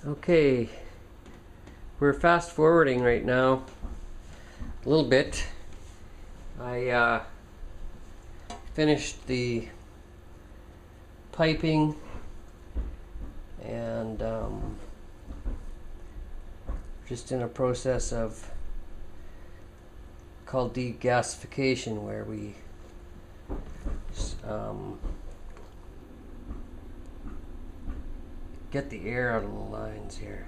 Okay, we're fast forwarding right now a little bit. I finished the piping and just in a process of called degassification, where we get the air out of the lines here.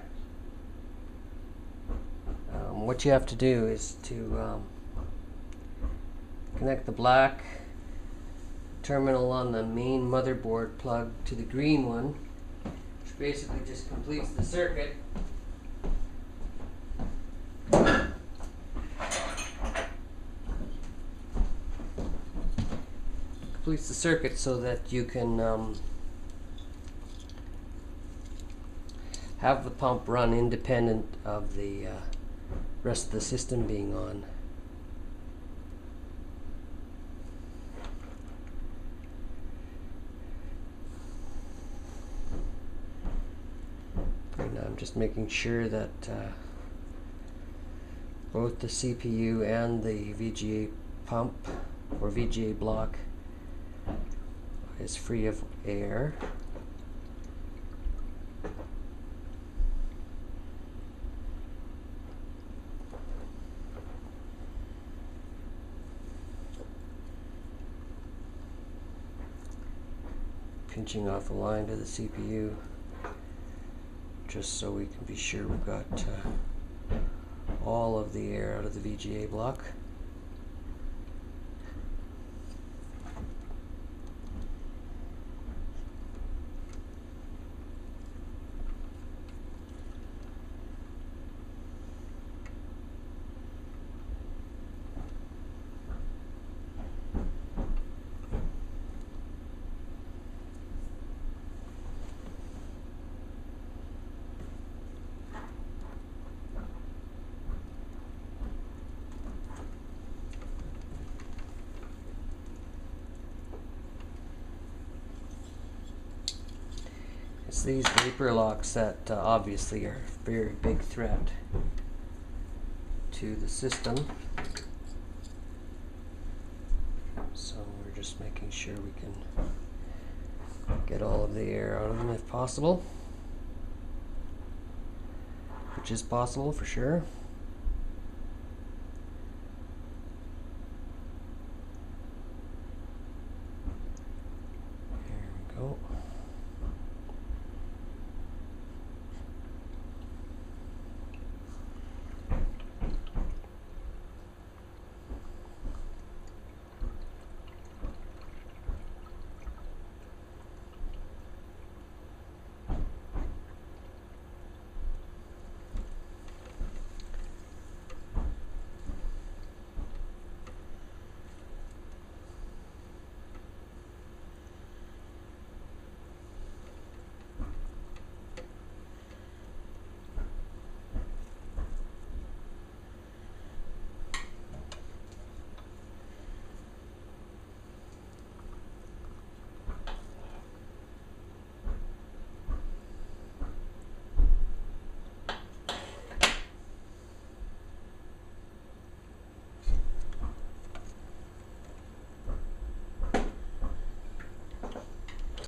What you have to do is to connect the black terminal on the main motherboard plug to the green one, which basically just completes the circuit. Completes the circuit so that you can have the pump run independent of the rest of the system being on. And I'm just making sure that both the CPU and the VGA pump or VGA block is free of air. Pinching off the line to the CPU just so we can be sure we've got all of the air out of the VGA block. It's these vapor locks that obviously are a very big threat to the system. So we're just making sure we can get all of the air out of them if possible, which is possible for sure.